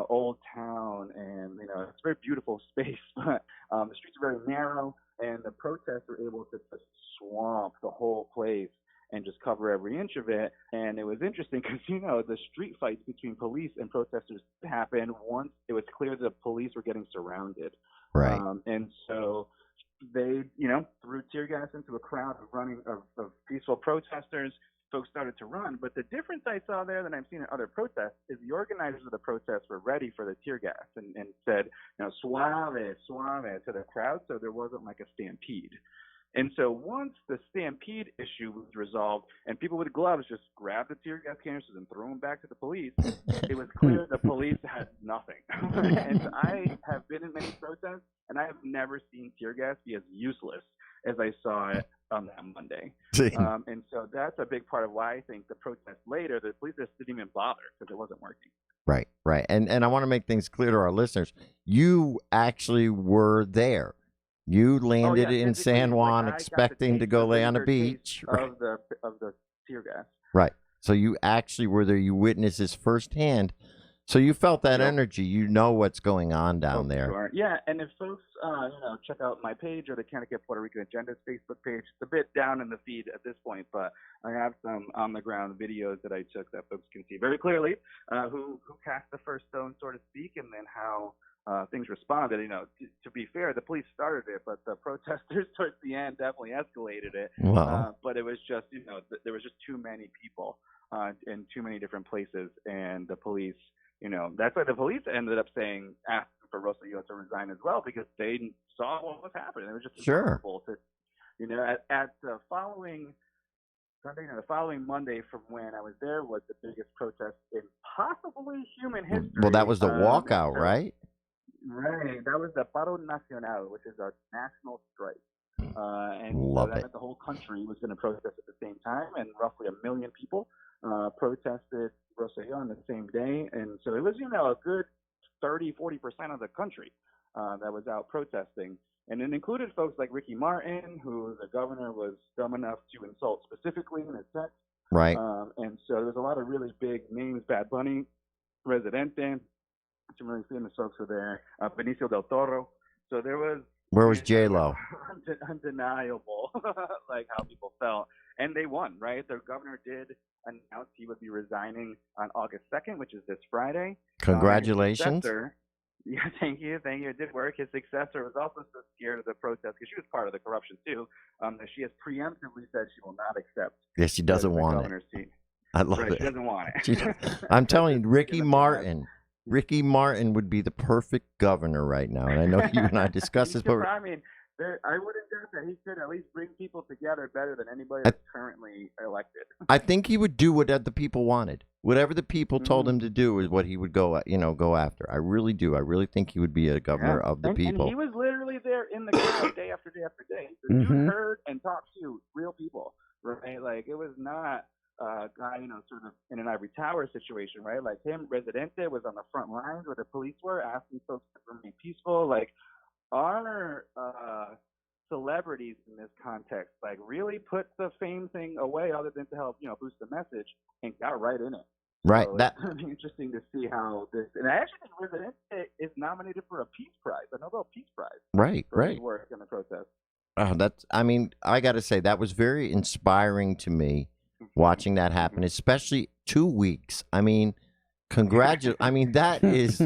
old town, and it's a very beautiful space, but the streets are very narrow, and the protests were able to just swamp the whole place and just cover every inch of it. And it was interesting because, the street fights between police and protesters happened once it was clear that the police were getting surrounded. Right. And so they, threw tear gas into a crowd of peaceful protesters. Folks started to run. But the difference I saw there than I've seen in other protests is the organizers of the protests were ready for the tear gas and said, suave, suave to the crowd, so there wasn't like a stampede. And so once the stampede issue was resolved and people with gloves just grabbed the tear gas canisters and threw them back to the police, it was clear the police had nothing. And I have been in many protests, and I have never seen tear gas be as useless as I saw it on that Monday. And so that's a big part of why I think the protest later, the police just didn't even bother because it wasn't working. Right. And I want to make things clear to our listeners. You actually were there. You landed in San Juan expecting to go lay on a beach. Right. Of the tear gas. Right. So you actually were there. You witnessed this firsthand. So you felt that energy. You know what's going on down there. Sure. Yeah, and if folks, check out my page or the Connecticut Puerto Rican Agenda's Facebook page. It's a bit down in the feed at this point, but I have some on-the-ground videos that I took that folks can see very clearly who cast the first stone, so to speak, and then how things responded. To be fair, the police started it, but the protesters towards the end definitely escalated it. Wow. But it was just, there was just too many people in too many different places, and the police, that's why the police ended up asking for Rosselló to resign as well, because they saw what was happening. It was just horrible to, at the following Sunday, the following Monday from when I was there was the biggest protest in possibly human history. Well, that was the walkout, right? Right. That was the Paro Nacional, which is a national strike. And Love so that it. meant the whole country was going to protest at the same time, and roughly 1 million people protested Rosselló on the same day. And so it was, a good 30-40% of the country that was out protesting. And it included folks like Ricky Martin, who the governor was dumb enough to insult specifically in his text. Right. And so there was a lot of really big names, Bad Bunny, Residente, some really famous folks were there, Benicio del Toro. So there was... Where was J-Lo? Undeniable, like how people felt. And they won, right? The governor did announce he would be resigning on August 2nd, which is this Friday. Congratulations. Yeah, thank you. It did work. His successor was also so scared of the protest because she was part of the corruption too. That she has preemptively said she will not accept. Yeah, she doesn't want it. Governor's seat. I love Right, it. she doesn't want it. I'm telling you, Ricky Martin would be the perfect governor right now. And I know you and I discussed this, but I mean, I wouldn't doubt that he could at least bring people together better than anybody that's currently elected. I think he would do what the people wanted. Whatever the people told Mhm. him to do is what he would go after. I really do. I really think he would be a governor of the And people. he was literally there in the crowd day after day after day. The dude heard and talked to real people, right? Like, it was not a guy, sort of in an ivory tower situation, right? Like him, Residente was on the front lines where the police were asking folks to remain peaceful. Like, our celebrities in this context, like, really put the fame thing away other than to help, boost the message, and got right in it. Right. So That it's going to be interesting to see how this, and I actually think Residente is nominated for a Peace Prize, a Nobel Peace Prize, right, for his right. work in the protest. I got to say that was very inspiring to me watching that happen, especially 2 weeks. I mean, that is,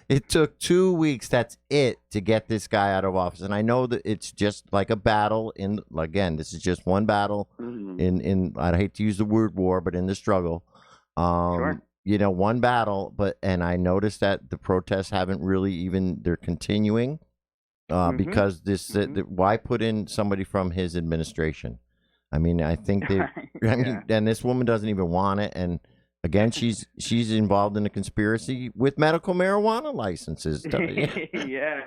it took 2 weeks. That's it to get this guy out of office. And I know that it's just like a battle again, this is just one battle in, I hate to use the word war, but in the struggle. Sure. One battle, and I noticed that the protests haven't really they're continuing. Because why put in somebody from his administration? I mean, I think and this woman doesn't even want it. And again, she's involved in a conspiracy with medical marijuana licenses. Yeah.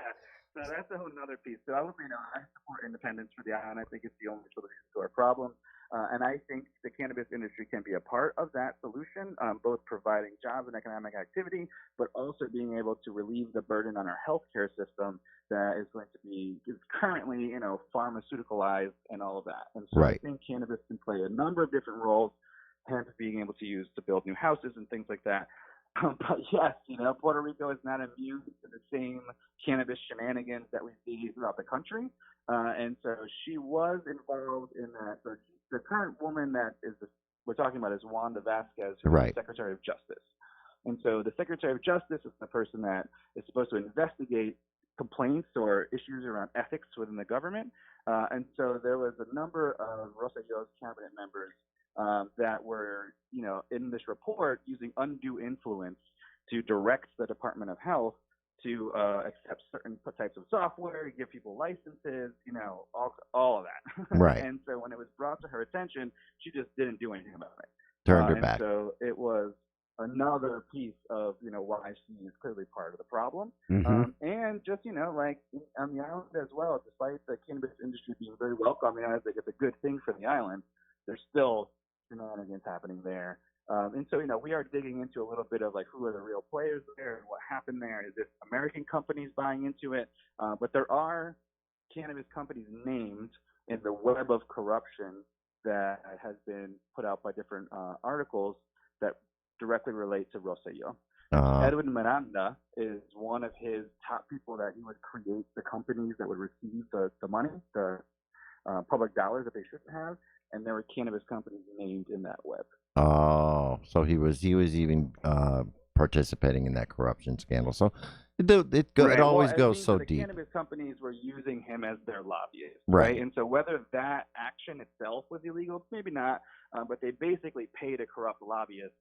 So that's a whole nother piece. So I support independence for the island. I think it's the only solution to our problem. And I think the cannabis industry can be a part of that solution, both providing jobs and economic activity, but also being able to relieve the burden on our healthcare system that is currently, pharmaceuticalized and all of that. And so I think cannabis can play a number of different roles, hence being able to use to build new houses and things like that. But yes, Puerto Rico is not immune to the same cannabis shenanigans that we see throughout the country. And so she was involved in that. So the current woman that we're talking about is Wanda Vasquez, who is the Secretary of Justice. And so the Secretary of Justice is the person that is supposed to investigate complaints or issues around ethics within the government. And so there was a number of Rosselló's cabinet members that were, in this report using undue influence to direct the Department of Health to accept certain types of software, give people licenses, all of that. Right. And so when it was brought to her attention, she just didn't do anything about it. Turned her back. So it was another piece of, why she is clearly part of the problem. And just, like on the island as well, despite the cannabis industry being very welcoming, I think it's a good thing for the island, there's still shenanigans happening there. And so, we are digging into a little bit of like who are the real players there and what happened there. Is it American companies buying into it? But there are cannabis companies named in the web of corruption that has been put out by different articles that directly relate to Rosselló. Edwin Miranda is one of his top people that he would create the companies that would receive the money, the public dollars that they shouldn't have. And there were cannabis companies named in that web. Oh, so he was even participating in that corruption scandal. So it always goes so deep. The cannabis companies were using him as their lobbyist, right? And so whether that action itself was illegal, maybe not, but they basically paid a corrupt lobbyist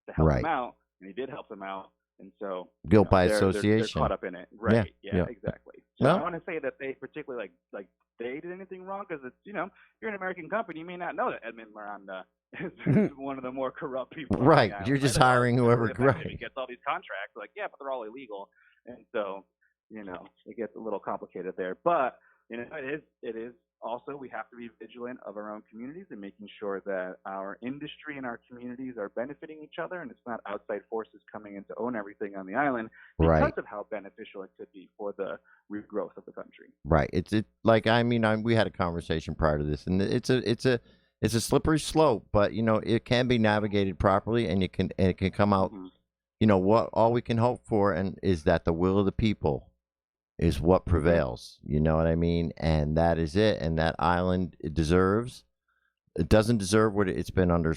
to help him out, and he did help them out. And so guilt by association. They're caught up in it, right? Yeah. Exactly. So well, I want to say that they particularly like they did anything wrong because it's you're an American company, you may not know that Edmund Miranda is one of the more corrupt people. Right. You're just hiring whoever. Right. He gets all these contracts, but they're all illegal, and so it gets a little complicated there. But it is also, we have to be vigilant of our own communities and making sure that our industry and our communities are benefiting each other, and it's not outside forces coming in to own everything on the island because of how beneficial it could be for the regrowth of the country. Right. We had a conversation prior to this, and it's a slippery slope, but it can be navigated properly, and it can come out. What all we can hope for is that the will of the people is what prevails. You know what I mean? And that is it. And that island, it doesn't deserve what it's been under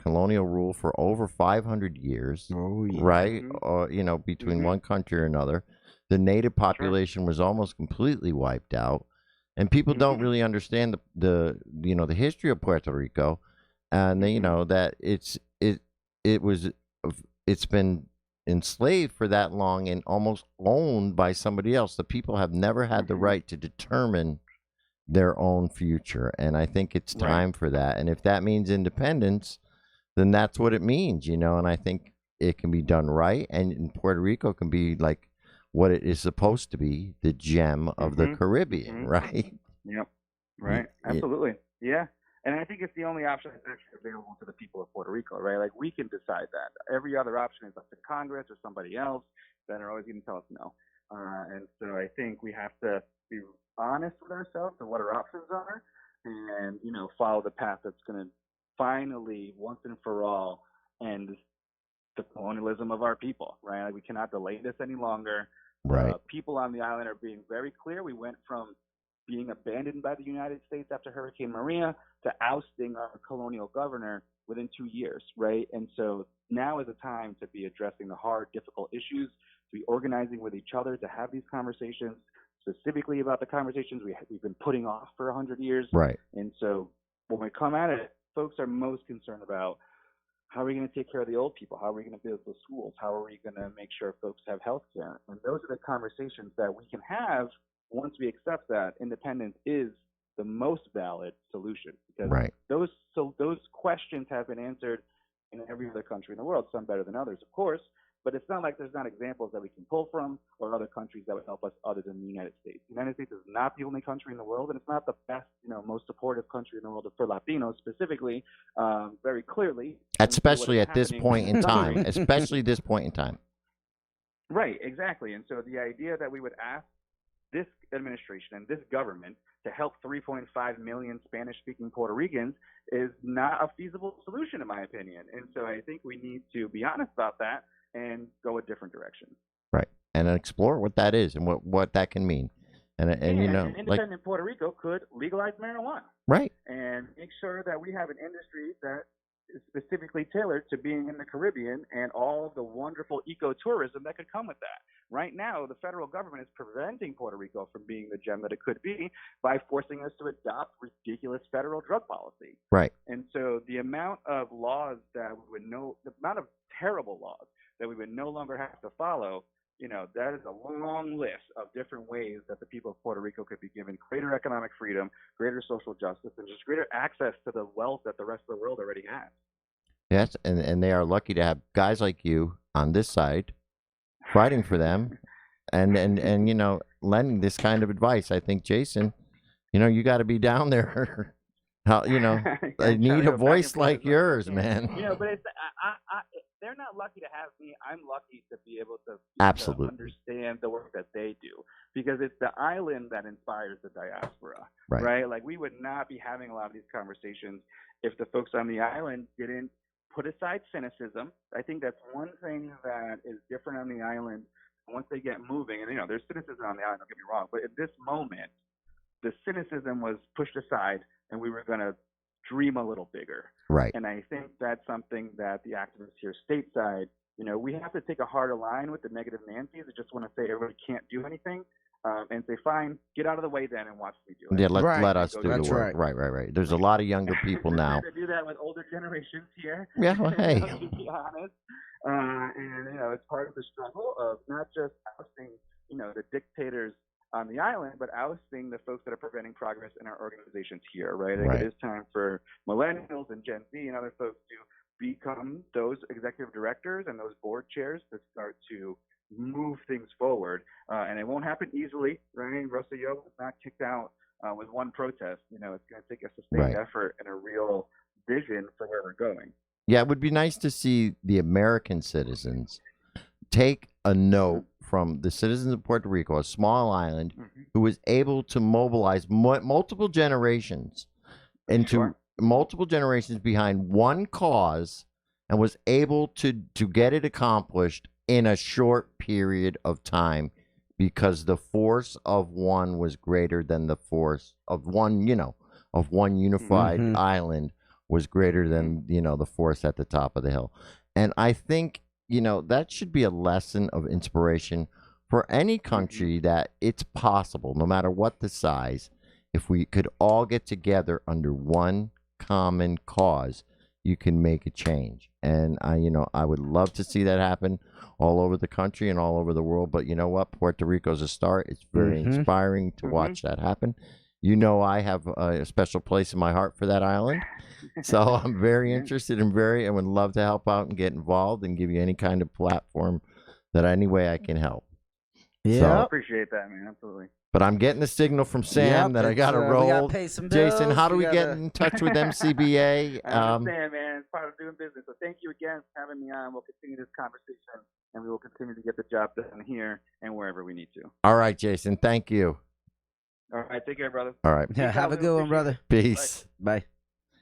colonial rule for over 500 years. Oh, yeah. Right? Or, between one country or another. The native population was almost completely wiped out. And people don't really understand the history of Puerto Rico. And, that it's been enslaved for that long and almost owned by somebody else. The people have never had the right to determine their own future. And I think it's time for that. And if that means independence, then that's what it means, you know. And I think it can be done right. And Puerto Rico can be like what it is supposed to be, the gem of the Caribbean, right? Yep. Right. Absolutely. Yeah. And I think it's the only option that's actually available to the people of Puerto Rico, right? Like, we can decide that. Every other option is up to Congress or somebody else that are always going to tell us no. And so I think we have to be honest with ourselves and what our options are, and, you know, follow the path that's going to finally, once and for all, end the colonialism of our people, right? Like, we cannot delay this any longer. Right. People on the island are being very clear. We went from being abandoned by the United States after Hurricane Maria to ousting our colonial governor within 2 years, right? And so now is the time to be addressing the hard, difficult issues, to be organizing with each other, to have these conversations, specifically about the conversations we've been putting off for 100 years. Right. And so when we come at it, folks are most concerned about, how are we going to take care of the old people? How are we going to build the schools? How are we going to make sure folks have health care? And those are the conversations that we can have once we accept that independence is the most valid solution. Because those questions have been answered in every other country in the world, some better than others, of course. But it's not like there's not examples that we can pull from or other countries that would help us other than the United States. The United States is not the only country in the world, and it's not the best, you know, most supportive country in the world for Latinos specifically, very clearly. Especially at this point in time. Especially this point in time. Right, exactly. And so the idea that we would ask this administration and this government to help 3.5 million Spanish-speaking Puerto Ricans is not a feasible solution, in my opinion. And so I think we need to be honest about that and go a different direction. Right. And explore what that is and what that can mean. And you know, and independent like, Puerto Rico could legalize marijuana. Right. And make sure that we have an industry that is specifically tailored to being in the Caribbean and all the wonderful ecotourism that could come with that. Right now, the federal government is preventing Puerto Rico from being the gem that it could be by forcing us to adopt ridiculous federal drug policy. Right. And so the amount of laws that we would know, the amount of terrible laws that we would no longer have to follow, you know, that is a long list of different ways that the people of Puerto Rico could be given greater economic freedom, greater social justice, and just greater access to the wealth that the rest of the world already has. Yes, and they are lucky to have guys like you on this side fighting for them and you know, lending this kind of advice. I think, Jason, you know, you got to be down there. How, you know, I need a voice like yours, man. You know, but it's they're not lucky to have me. I'm lucky to be able to absolutely understand the work that they do, because it's the island that inspires the diaspora, right? Like, we would not be having a lot of these conversations if the folks on the island didn't put aside cynicism. I think that's one thing that is different on the island. Once they get moving, and, you know, there's cynicism on the island, don't get me wrong, but at this moment, the cynicism was pushed aside, and we were going to dream a little bigger. Right. And I think that's something that the activists here stateside, you know, we have to take a harder line with the negative Nancy's that just want to say everybody can't do anything, and say, fine, get out of the way then and watch me do it. Yeah, let us do the work. Right. There's a lot of younger people now. To do that with older generations here. Yeah, well, hey. To be honest. And, you know, it's part of the struggle of not just ousting, you know, the dictators on the island, but ousting the folks that are preventing progress in our organizations here, right? It is time for millennials and Gen Z and other folks to become those executive directors and those board chairs to start to move things forward. And it won't happen easily, right? Rosselló was not kicked out with one protest. You know, it's going to take a sustained effort and a real vision for where we're going. Yeah, it would be nice to see the American citizens take a note from the citizens of Puerto Rico, a small island, who was able to mobilize multiple generations into multiple generations behind one cause and was able to get it accomplished in a short period of time, because the force of one was greater than the force of one, you know, of one unified island was greater than, you know, the force at the top of the hill. And I think, you know, that should be a lesson of inspiration for any country, that it's possible, no matter what the size, if we could all get together under one common cause, you can make a change. And I would love to see that happen all over the country and all over the world. But you know what? Puerto Rico's a start. It's very inspiring to watch that happen. I have a special place in my heart for that island. So I'm very interested and would love to help out and get involved and give you any kind of platform that any way I can help. Yeah, So, I appreciate that, man. Absolutely. but I'm getting the signal from Sam that I got to We roll. gotta pay some bills. Jason, how do we get in touch with MCBA? I understand, man. It's part of doing business. So thank you again for having me on. We'll continue this conversation, and we will continue to get the job done here and wherever we need to. All right, Jason. Thank you. All right. Take care, brother. All right. Yeah, have a good one, brother. Peace. Bye.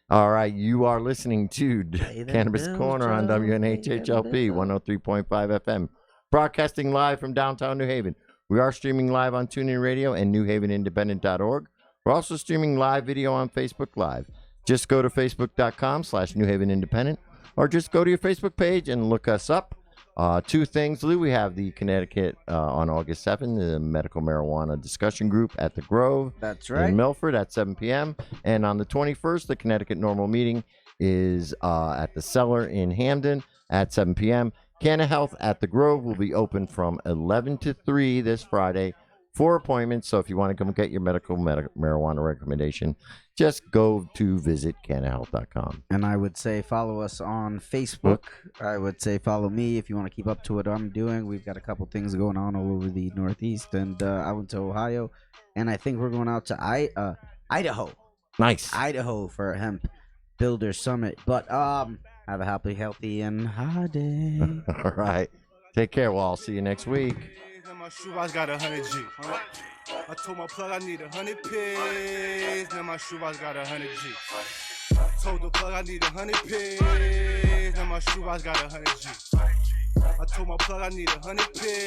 All right. You are listening to Pay the Cannabis bills, Corner on Joe. WNHHLP 103.5 FM. Broadcasting live from downtown New Haven. We are streaming live on TuneIn Radio and NewHavenIndependent.org. We're also streaming live video on Facebook Live. Just go to Facebook.com/New Haven Independent, or just go to your Facebook page and look us up. Two things, Lou. We have the Connecticut on August 7th, the medical marijuana discussion group at the Grove. That's right. In Milford at 7 p.m. And on the 21st, the Connecticut normal meeting is at the Cellar in Hamden at 7 p.m. Canna Health at the Grove will be open from 11 to 3 this Friday for appointments. So if you want to come get your medical marijuana recommendation, just go to visit cannahealth.com. And I would say follow us on Facebook. I would say follow me if you want to keep up to what I'm doing. We've got a couple things going on all over the Northeast and I went to Ohio. And I think we're going out to Idaho. Nice. Idaho for a hemp builder summit. But have a happy, healthy, and high day. All right. Take care. Well, I'll see you next week. And my shoebox got 100 G. I told my plug I need 100 pigs. Now my shoebox got 100 G. Told the plug I need 100 pigs. Now my shoebox got 100 G. I told my plug I need 100 pigs.